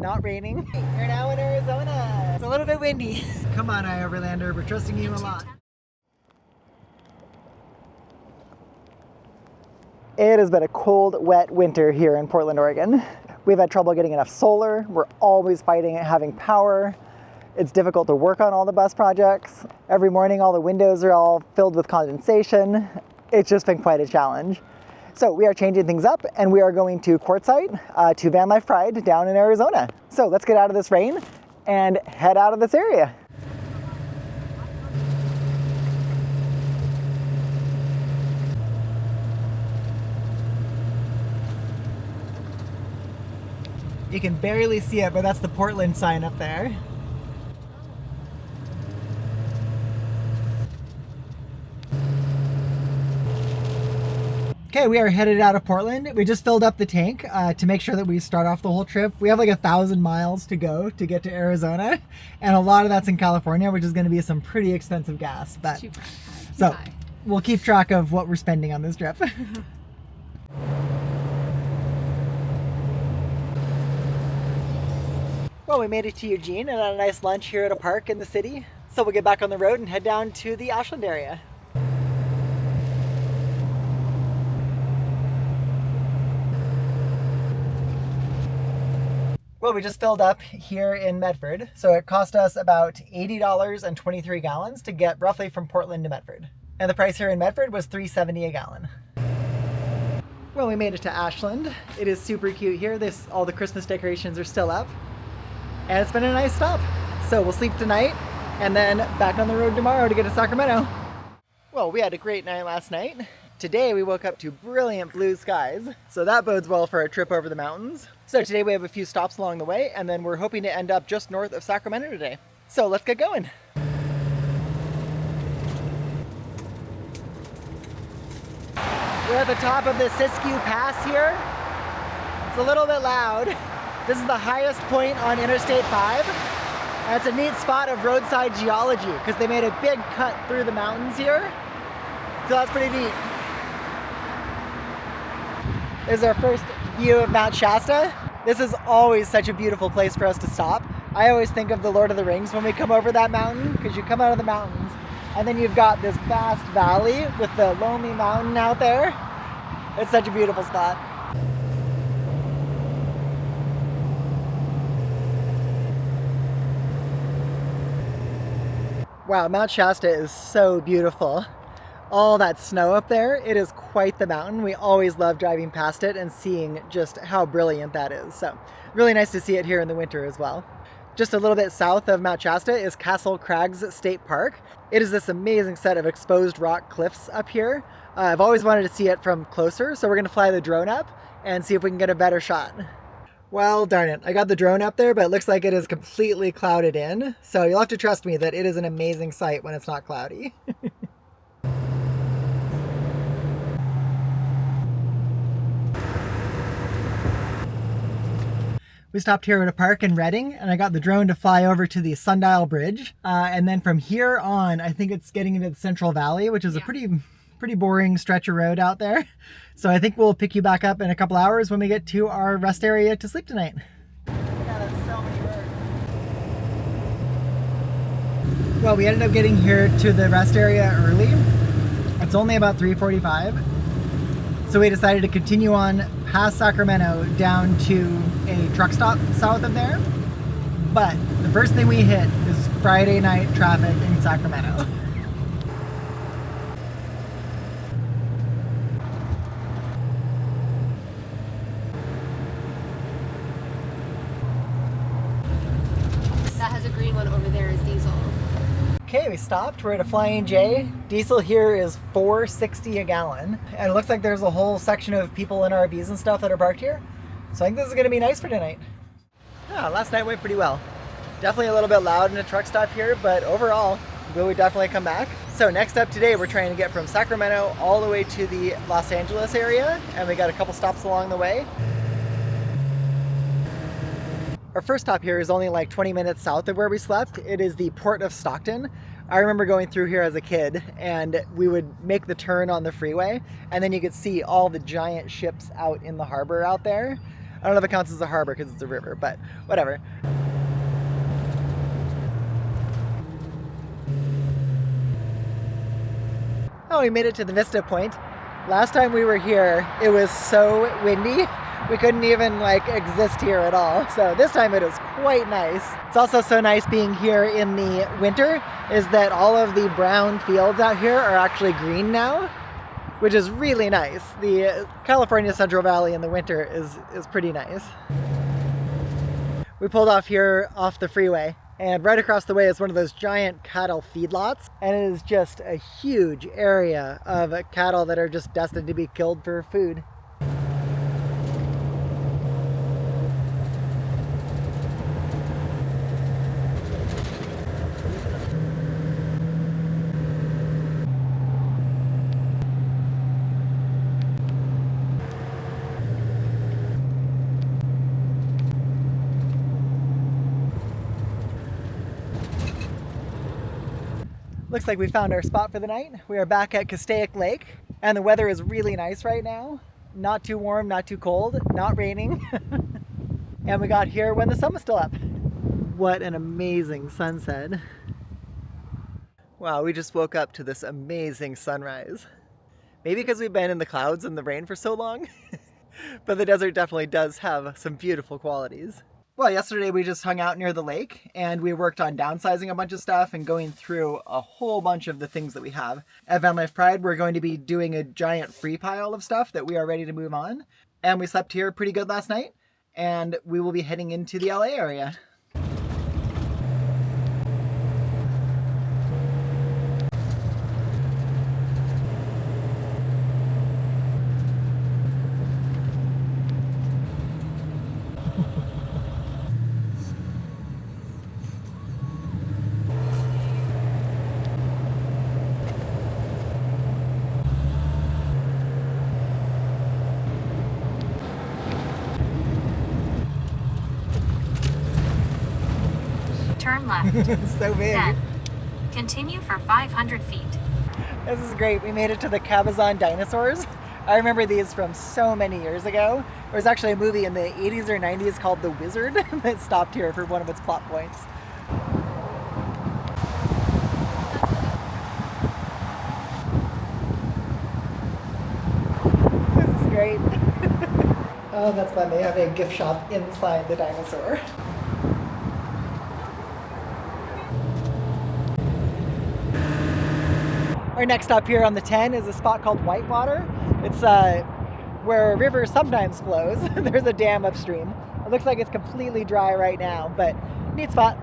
not raining. We're now in Arizona. It's a little bit windy. Come on, Overlander, we're trusting you a lot. It has been a cold, wet winter here in Portland, Oregon. We've had trouble getting enough solar. We're always fighting having power. It's difficult to work on all the bus projects. Every morning, all the windows are all filled with condensation. It's just been quite a challenge. So we are changing things up and we are going to Quartzsite, to Vanlife Pride down in Arizona. So let's get out of this rain and head out of this area. You can barely see it, but that's the Portland sign up there. Okay, we are headed out of Portland. We just filled up the tank to make sure that we start off the whole trip. We have like 1,000 miles to go to get to Arizona, and a lot of that's in California, which is going to be some pretty expensive gas. But so we'll keep track of what we're spending on this trip. Well, we made it to Eugene and had a nice lunch here at a park in the city. So we'll get back on the road and head down to the Ashland area. Well, we just filled up here in Medford. So it cost us about $80 and 23 gallons to get roughly from Portland to Medford. And the price here in Medford was $3.70 a gallon. Well, we made it to Ashland. It is super cute here. All the Christmas decorations are still up. And it's been a nice stop. So we'll sleep tonight and then back on the road tomorrow to get to Sacramento. Well, we had a great night last night. Today we woke up to brilliant blue skies. So that bodes well for our trip over the mountains. So today we have a few stops along the way and then we're hoping to end up just north of Sacramento today. So let's get going. We're at the top of the Siskiyou Pass here. It's a little bit loud. This is the highest point on Interstate 5. And it's a neat spot of roadside geology because they made a big cut through the mountains here. So that's pretty neat. This is our first view of Mount Shasta. This is always such a beautiful place for us to stop. I always think of the Lord of the Rings when we come over that mountain because you come out of the mountains and then you've got this vast valley with the lonely mountain out there. It's such a beautiful spot. Wow, Mount Shasta is so beautiful. All that snow up there, it is quite the mountain. We always love driving past it and seeing just how brilliant that is. So really nice to see it here in the winter as well. Just a little bit south of Mount Shasta is Castle Crags State Park. It is this amazing set of exposed rock cliffs up here. I've always wanted to see it from closer, so we're gonna fly the drone up and see if we can get a better shot. Well, darn it. I got the drone up there, but it looks like it is completely clouded in. So you'll have to trust me that it is an amazing sight when it's not cloudy. We stopped here at a park in Redding, and I got the drone to fly over to the Sundial Bridge. And then from here on, I think it's getting into the Central Valley, which is a pretty boring stretch of road out there. So I think we'll pick you back up in a couple hours when we get to our rest area to sleep tonight. Yeah, that's so many birds. Well, we ended up getting here to the rest area early. It's only about 3:45. So we decided to continue on past Sacramento down to a truck stop south of there. But the first thing we hit is Friday night traffic in Sacramento. That has a green one over there is diesel. Okay, we stopped. We're at a Flying J. Diesel here is $4.60 a gallon. And it looks like there's a whole section of people in RVs and stuff that are parked here. So I think this is gonna be nice for tonight. Yeah, last night went pretty well. Definitely a little bit loud in a truck stop here, but overall, will we definitely come back? So next up today, we're trying to get from Sacramento all the way to the Los Angeles area, and we got a couple stops along the way. Our first stop here is only like 20 minutes south of where we slept. It is the Port of Stockton. I remember going through here as a kid, and we would make the turn on the freeway, and then you could see all the giant ships out in the harbor out there. I don't know if it counts as a harbor because it's a river, but whatever. Oh, we made it to the Vista Point. Last time we were here, it was so windy, we couldn't even exist here at all. So this time it was quite nice. It's also so nice being here in the winter, is that all of the brown fields out here are actually green now, which is really nice. The California Central Valley in the winter is pretty nice. We pulled off here off the freeway, and right across the way is one of those giant cattle feedlots, and it is just a huge area of cattle that are just destined to be killed for food. Looks like we found our spot for the night. We are back at Castaic Lake, and the weather is really nice right now. Not too warm, not too cold, not raining. And we got here when the sun was still up. What an amazing sunset. Wow, we just woke up to this amazing sunrise. Maybe because we've been in the clouds and the rain for so long, but the desert definitely does have some beautiful qualities. Well, yesterday we just hung out near the lake and we worked on downsizing a bunch of stuff and going through a whole bunch of the things that we have. At Vanlife Pride, we're going to be doing a giant free pile of stuff that we are ready to move on. And we slept here pretty good last night, and we will be heading into the LA area. Turn left. So big. Then continue for 500 feet. This is great. We made it to the Cabazon dinosaurs. I remember these from so many years ago. There was actually a movie in the 80s or 90s called The Wizard that stopped here for one of its plot points. This is great. Oh, that's fun. They have a gift shop inside the dinosaur. Our next stop here on the 10 is a spot called Whitewater. It's where a river sometimes flows. There's a dam upstream. It looks like it's completely dry right now, but neat spot.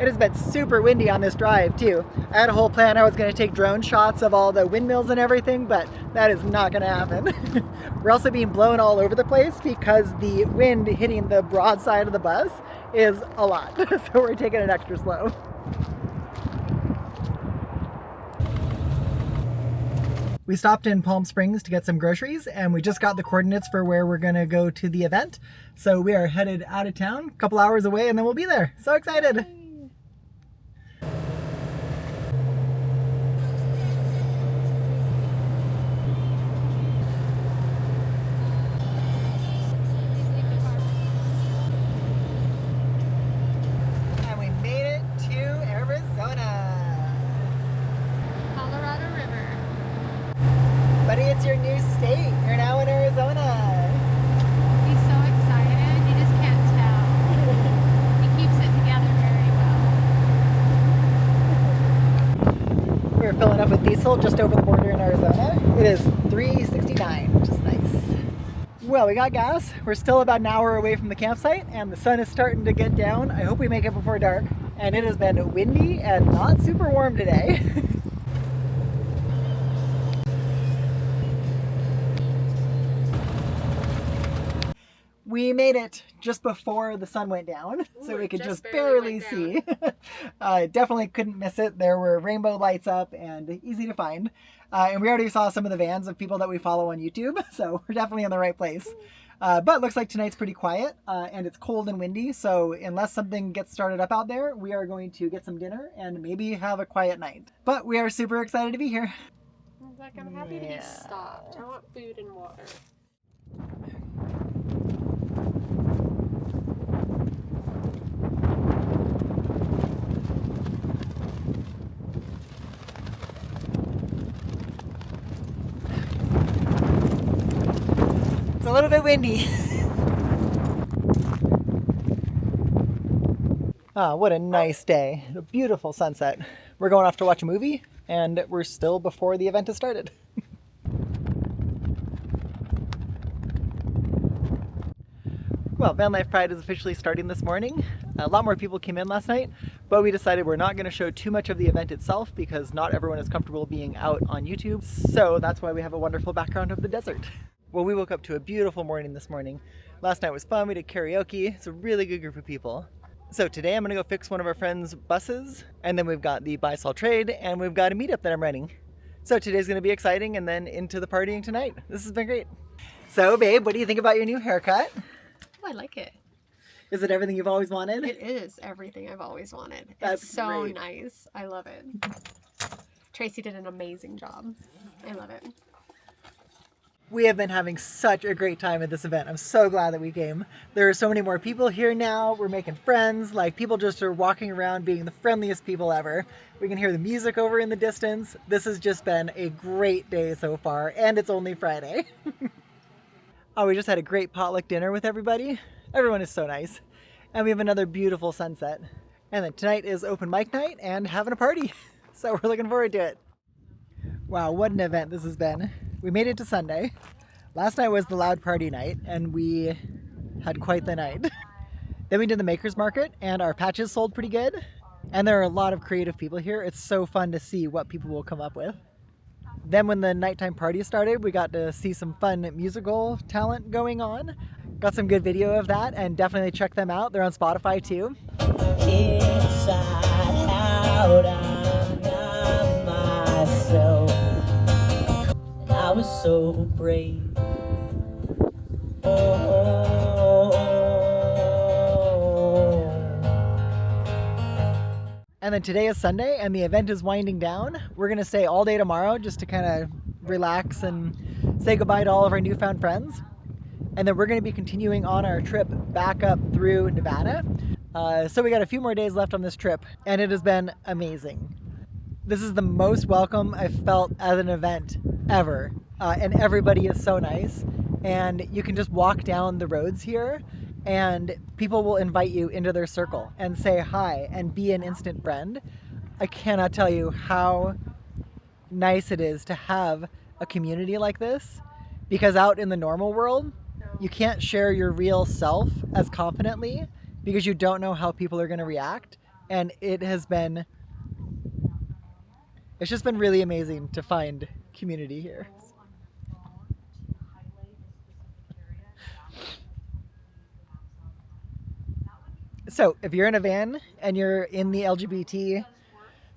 It has been super windy on this drive too. I had a whole plan. I was going to take drone shots of all the windmills and everything, but that is not going to happen. We're also being blown all over the place because the wind hitting the broad side of the bus is a lot. So we're taking it extra slow. We stopped in Palm Springs to get some groceries, and we just got the coordinates for where we're going to go to the event. So we are headed out of town, a couple hours away, and then we'll be there. So excited. Buddy, it's your new state. You're now in Arizona. He's so excited, you just can't tell. He keeps it together very well. We're filling up with diesel just over the border in Arizona. It is $3.69, which is nice. Well, we got gas. We're still about an hour away from the campsite, and the sun is starting to get down. I hope we make it before dark. And it has been windy and not super warm today. We made it just before the sun went down, so we could just barely see. Definitely couldn't miss it. There were rainbow lights up and easy to find. And we already saw some of the vans of people that we follow on YouTube, so we're definitely in the right place. But looks like tonight's pretty quiet, and it's cold and windy, so unless something gets started up out there, we are going to get some dinner and maybe have a quiet night. But we are super excited to be here. Like, I'm happy to be stopped. I want food and water. It's a little bit windy. Ah, what a nice day. A beautiful sunset. We're going off to watch a movie, and we're still before the event has started. Well, Vanlife Pride is officially starting this morning. A lot more people came in last night, but we decided we're not going to show too much of the event itself because not everyone is comfortable being out on YouTube. So that's why we have a wonderful background of the desert. Well, we woke up to a beautiful morning this morning. Last night was fun. We did karaoke. It's a really good group of people. So today I'm going to go fix one of our friends' buses, and then we've got the buy sell trade, and we've got a meetup that I'm running. So today's going to be exciting, and then into the partying tonight. This has been great. So babe, what do you think about your new haircut? Oh, I like it. Is it everything you've always wanted? It is everything I've always wanted. That's it's so great. nice. I love it. Tracy did an amazing job. I love it. We have been having such a great time at this event. I'm so glad that we came. There are so many more people here now. We're making friends. Like, people just are walking around being the friendliest people ever. We can hear the music over in the distance. This has just been a great day so far, and it's only Friday. Oh, we just had a great potluck dinner with everybody. Everyone is so nice. And we have another beautiful sunset. And then tonight is open mic night and having a party. So we're looking forward to it. Wow, what an event this has been. We made it to Sunday. Last night was the loud party night, and we had quite the night. Then we did the Makers Market, and our patches sold pretty good. And there are a lot of creative people here. It's so fun to see what people will come up with. Then when the nighttime party started, we got to see some fun musical talent going on. Got some good video of that, and definitely check them out. They're on Spotify too. Inside out, I'm not myself. I was so brave. And then today is Sunday and the event is winding down. We're gonna stay all day tomorrow just to kind of relax and say goodbye to all of our newfound friends. And then we're gonna be continuing on our trip back up through Nevada. So we got a few more days left on this trip, and it has been amazing. This is the most welcome I've felt at an event ever. And everybody is so nice. And you can just walk down the roads here and people will invite you into their circle and say hi and be an instant friend. I cannot tell you how nice it is to have a community like this, because out in the normal world, you can't share your real self as confidently because you don't know how people are going to react. And it's just been really amazing to find community here. So if you're in a van and you're in the LGBT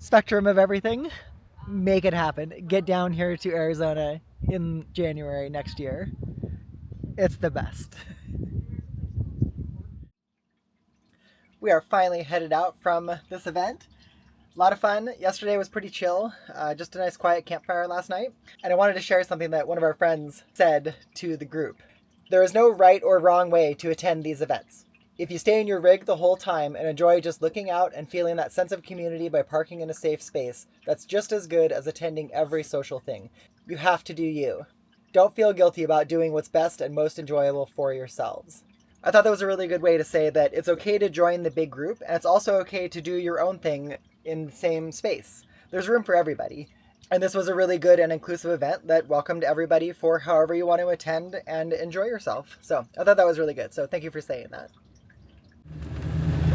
spectrum of everything, make it happen. Get down here to Arizona in January next year. It's the best. We are finally headed out from this event. A lot of fun. Yesterday was pretty chill. Just a nice quiet campfire last night. And I wanted to share something that one of our friends said to the group. There is no right or wrong way to attend these events. If you stay in your rig the whole time and enjoy just looking out and feeling that sense of community by parking in a safe space, that's just as good as attending every social thing. You have to do you. Don't feel guilty about doing what's best and most enjoyable for yourselves. I thought that was a really good way to say that it's okay to join the big group, and it's also okay to do your own thing in the same space. There's room for everybody. And this was a really good and inclusive event that welcomed everybody for however you want to attend and enjoy yourself. So I thought that was really good. So thank you for saying that.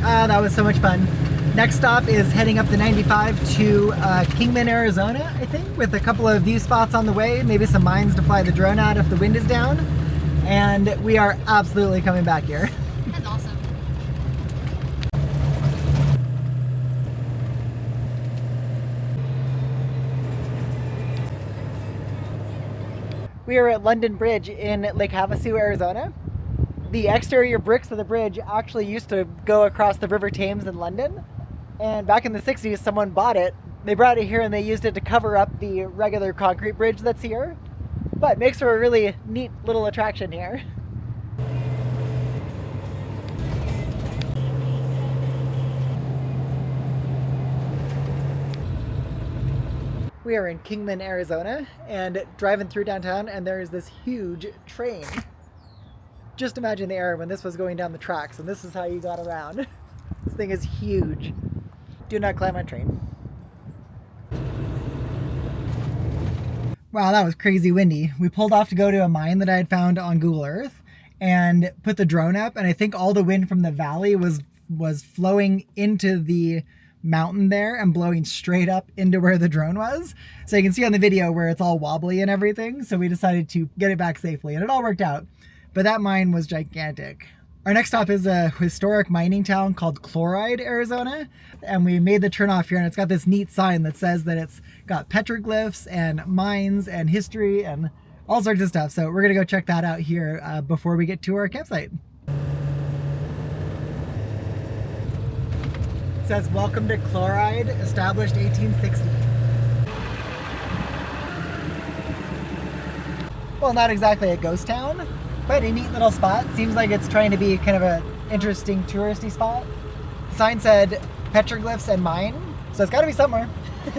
That was so much fun. Next stop is heading up the 95 to Kingman, Arizona, I think, with a couple of view spots on the way, maybe some mines to fly the drone at if the wind is down. And we are absolutely coming back here. That's awesome. We are at London Bridge in Lake Havasu, Arizona. the exterior bricks of the bridge actually used to go across the River Thames in London. And back in the 60s, someone bought it. They brought it here and they used it to cover up the regular concrete bridge that's here. But it makes for a really neat little attraction here. We are in Kingman, Arizona, and driving through downtown, and there is this huge train. Just imagine the era when this was going down the tracks, and this is how you got around. This thing is huge. Do not climb on train. Wow, that was crazy windy. We pulled off to go to a mine that I had found on Google Earth and put the drone up, and I think all the wind from the valley was flowing into the mountain there and blowing straight up into where the drone was. So you can see on the video where it's all wobbly and everything. So we decided to get it back safely and it all worked out. But that mine was gigantic. Our next stop is a historic mining town called Chloride, Arizona. And we made the turn off here and it's got this neat sign that says that it's got petroglyphs and mines and history and all sorts of stuff. So we're gonna go check that out here before we get to our campsite. It says, welcome to Chloride, established 1860. Well, not exactly a ghost town, but a neat little spot. Seems like it's trying to be kind of an interesting touristy spot. The sign said petroglyphs and mine, so it's got to be somewhere.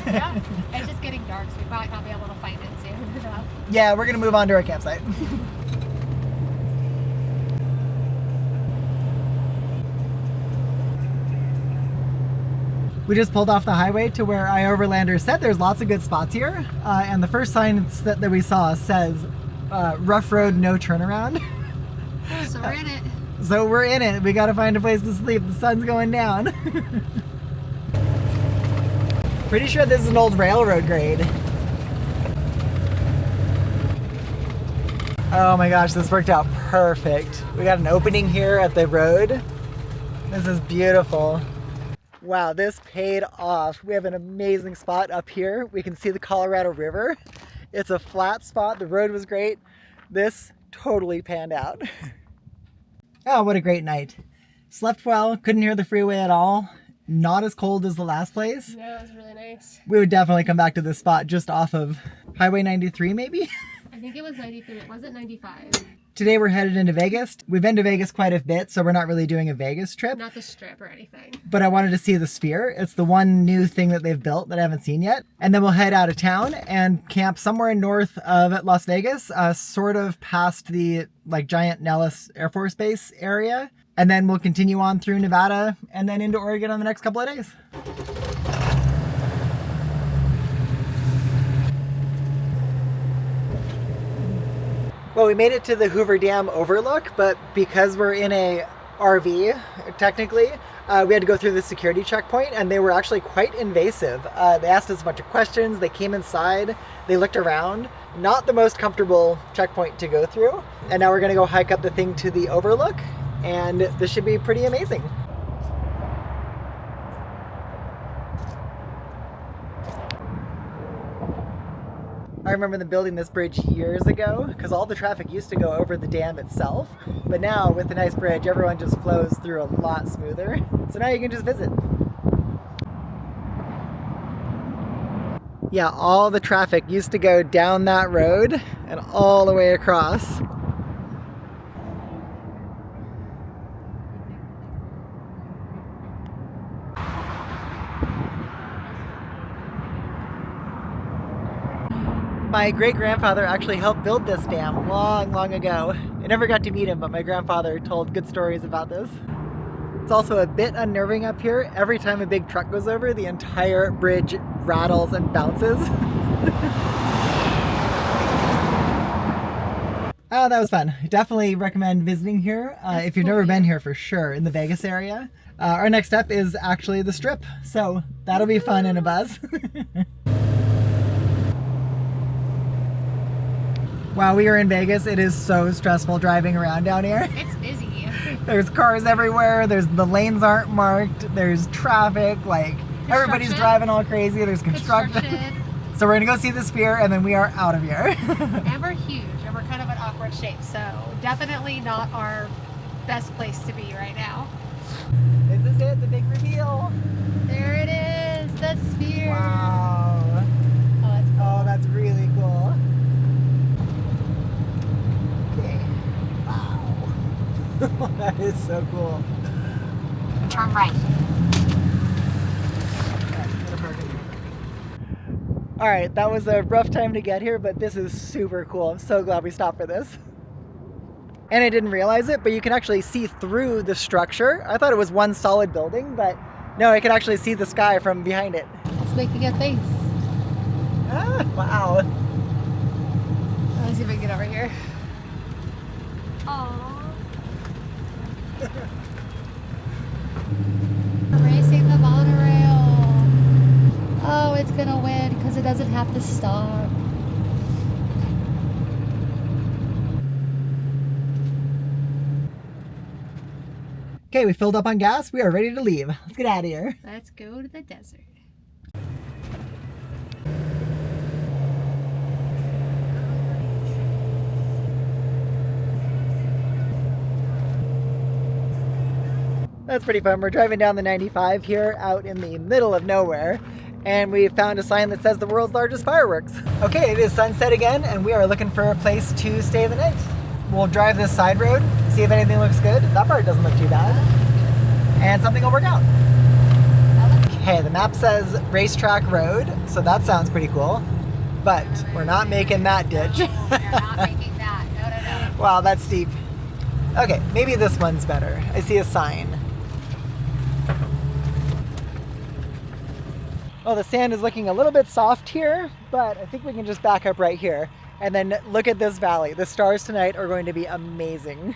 Yeah, it's just getting dark, so we might not be able to find it soon enough. Yeah, we're going to move on to our campsite. We just pulled off the highway to where iOverlander said there's lots of good spots here. And the first sign that we saw says, rough road, no turnaround. So we're in it. So we're in it. We got to find a place to sleep. The sun's going down. Pretty sure this is an old railroad grade. Oh my gosh, this worked out perfect. We got an opening here at the road. This is beautiful. Wow, this paid off. We have an amazing spot up here. We can see the Colorado River. It's a flat spot. The road was great. This totally panned out. Oh, what a great night. Slept well, couldn't hear the freeway at all. Not as cold as the last place. No, it was really nice. We would definitely come back to this spot just off of Highway 93 maybe? I think it was 93. It wasn't 95. Today we're headed into Vegas. We've been to Vegas quite a bit, so we're not really doing a Vegas trip. Not the Strip or anything. But I wanted to see the Sphere. It's the one new thing that they've built that I haven't seen yet. And then we'll head out of town and camp somewhere north of Las Vegas, sort of past the giant Nellis Air Force Base area. And then we'll continue on through Nevada and then into Oregon on the next couple of days. Well, we made it to the Hoover Dam overlook, but because we're in a RV, technically, we had to go through the security checkpoint, and they were actually quite invasive. They asked us a bunch of questions, they came inside, they looked around. Not the most comfortable checkpoint to go through. And now we're gonna go hike up the thing to the overlook, and this should be pretty amazing. I remember them building this bridge years ago because all the traffic used to go over the dam itself. But now with the nice bridge, everyone just flows through a lot smoother. So now you can just visit. Yeah, all the traffic used to go down that road and all the way across. My great-grandfather actually helped build this dam long, long ago. I never got to meet him, but my grandfather told good stories about this. It's also a bit unnerving up here. Every time a big truck goes over, the entire bridge rattles and bounces. Oh, that was fun. Definitely recommend visiting here if you've never been here, for sure, in the Vegas area. Our next step is actually the Strip, so that'll be fun and a buzz. While we are in Vegas, it is so stressful driving around down here. It's busy. There's cars everywhere. The lanes aren't marked. There's traffic. Everybody's driving all crazy. There's construction. So we're gonna go see the Sphere, and then we are out of here. And we're huge, and we're kind of an awkward shape, so definitely not our best place to be right now. Is this it? The big reveal? There it is, the sphere. Wow. Oh, that's cool. Oh, that's really cool. Okay. Wow. That is so cool. Turn right. All right, that was a rough time to get here, but this is super cool. I'm so glad we stopped for this. And I didn't realize it, but you can actually see through the structure. I thought it was one solid building, but no, I can actually see the sky from behind it. It's making a face. Ah, wow. Let's see if I can get over here. Aww. Racing the monorail. Oh, it's gonna win because it doesn't have to stop. Okay, we filled up on gas. We are ready to leave. Let's get out of here. Let's go to the desert. That's pretty fun. We're driving down the 95 here out in the middle of nowhere, and we found a sign that says the world's largest fireworks. Okay, it is sunset again, and we are looking for a place to stay the night. We'll drive this side road, see if anything looks good. That part doesn't look too bad. And something will work out. Okay, the map says Racetrack Road, so that sounds pretty cool. But we're not making that ditch. We're not making that. No. Wow, that's steep. Okay, maybe this one's better. I see a sign. Oh, the sand is looking a little bit soft here, but I think we can just back up right here. And then look at this valley. The stars tonight are going to be amazing.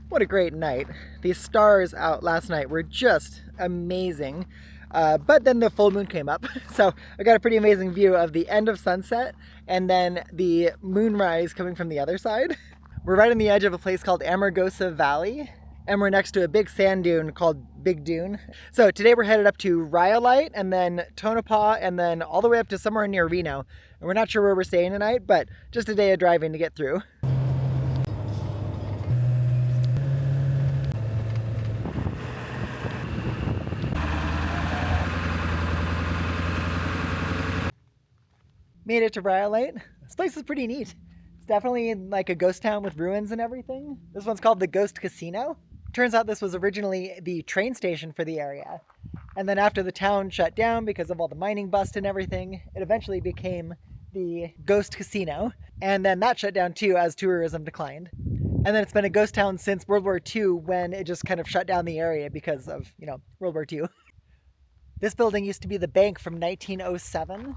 What a great night. These stars out last night were just amazing. But then the full moon came up. So I got a pretty amazing view of the end of sunset and then the moonrise coming from the other side. We're right on the edge of a place called Amargosa Valley. And we're next to a big sand dune called Big Dune. So today we're headed up to Rhyolite and then Tonopah and then all the way up to somewhere near Reno. And we're not sure where we're staying tonight, but just a day of driving to get through. Made it to Rhyolite. This place is pretty neat. It's definitely like a ghost town with ruins and everything. This one's called the Ghost Casino. Turns out this was originally the train station for the area. And then after the town shut down because of all the mining bust and everything, it eventually became the Ghost Casino. And then that shut down too as tourism declined. And then it's been a ghost town since World War II when it just kind of shut down the area because of, World War II. This building used to be the bank from 1907.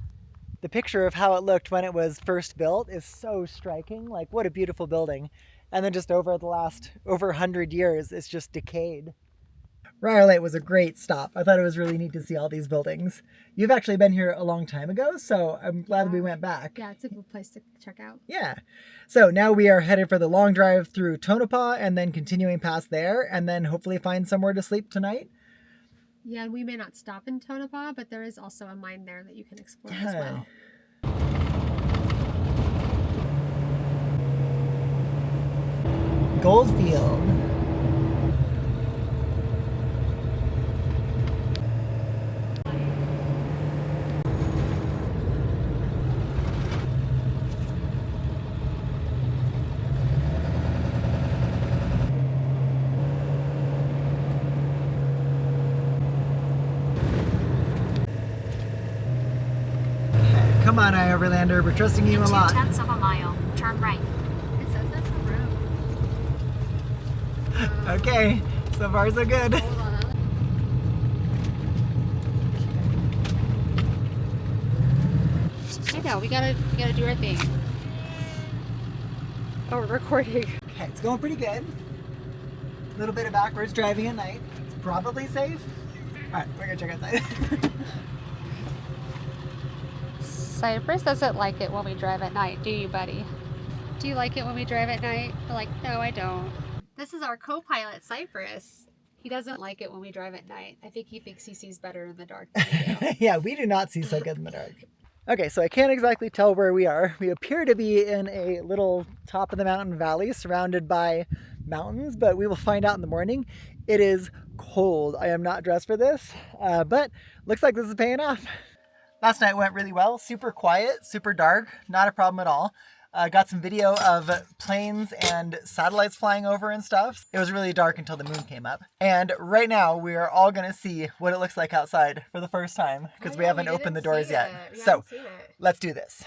The picture of how it looked when it was first built is so striking. Like, what a beautiful building. And then just over the last over 100 years, it's just decayed. Rhyolite was a great stop. I thought it was really neat to see all these buildings. You've actually been here a long time ago, so I'm glad we went back. Yeah, it's a good place to check out. Yeah. So now we are headed for the long drive through Tonopah and then continuing past there and then hopefully find somewhere to sleep tonight. Yeah, we may not stop in Tonopah, but there is also a mine there that you can explore as well. Goldfield. Come on, Overlander, we're trusting you a lot. 2/10 of a mile. Turn right. It says that's a road. Okay, so far so good. Hold on. I know, we gotta do our thing. Oh, we're recording. Okay, it's going pretty good. A little bit of backwards driving at night. It's probably safe. All right, we're gonna check outside. Cypress doesn't like it when we drive at night, do you, buddy? Do you like it when we drive at night? We're like, no, I don't. This is our co-pilot, Cypress. He doesn't like it when we drive at night. I think he thinks he sees better in the dark than we do. Yeah, we do not see so good in the dark. Okay, so I can't exactly tell where we are. We appear to be in a little top of the mountain valley surrounded by mountains, but we will find out in the morning. It is cold. I am not dressed for this, but looks like this is paying off. Last night went really well. Super quiet, super dark, not a problem at all. Got some video of planes and satellites flying over and stuff. It was really dark until the moon came up. And right now we are all gonna see what it looks like outside for the first time because we haven't opened the doors yet. So let's do this.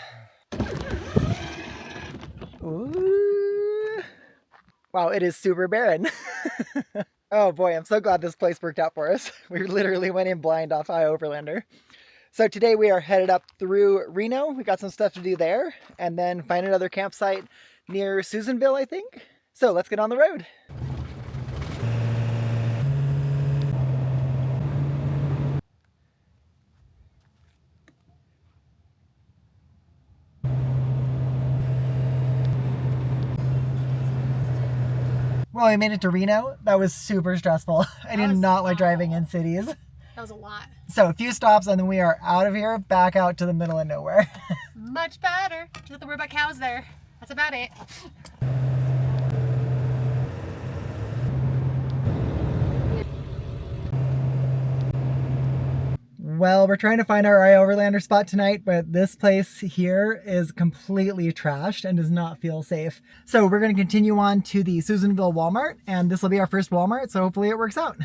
Ooh. Wow, it is super barren. Oh boy, I'm so glad this place worked out for us. We literally went in blind off I-Overlander. So today we are headed up through Reno. We got some stuff to do there and then find another campsite near Susanville, I think. So let's get on the road. Well, we made it to Reno. That was super stressful. I did not like driving in cities. That was a lot. So a few stops and then we are out of here, back out to the middle of nowhere. Much better. Just have to worry about cows there. That's about it. Well, we're trying to find our I-Overlander spot tonight, but this place here is completely trashed and does not feel safe. So we're going to continue on to the Susanville Walmart, and this will be our first Walmart, so hopefully it works out.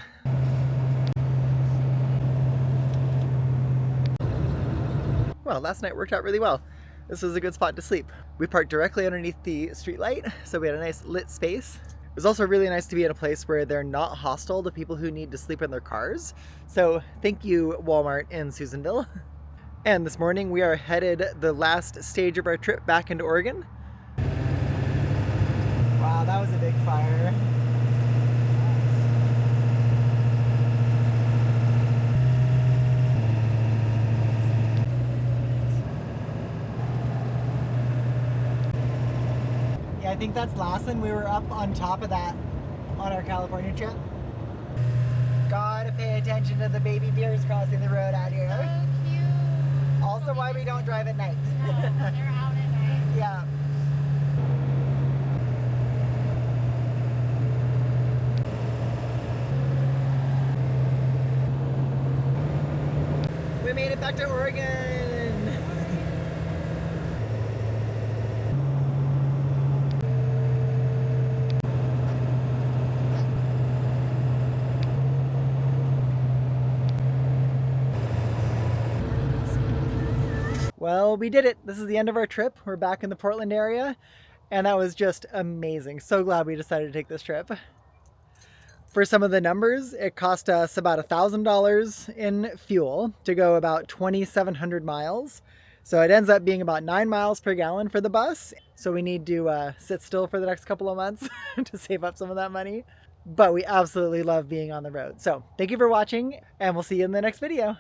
Well, last night worked out really well. This was a good spot to sleep. We parked directly underneath the streetlight, so we had a nice lit space. It was also really nice to be in a place where they're not hostile to people who need to sleep in their cars. So thank you, Walmart in Susanville. And this morning we are headed the last stage of our trip back into Oregon. Wow, that was a big fire. Yeah, I think that's Lassen. We were up on top of that on our California trip. Gotta pay attention to the baby deers crossing the road out here. So cute. Also why we don't drive at night. No, they're out at night. Yeah. We made it back to Oregon. Well, we did it. This is the end of our trip. We're back in the Portland area, and that was just amazing. So glad we decided to take this trip. For some of the numbers, it cost us about $1,000 in fuel to go about 2,700 miles. So it ends up being about 9 miles per gallon for the bus. So we need to sit still for the next couple of months to save up some of that money. But we absolutely love being on the road. So thank you for watching, and we'll see you in the next video.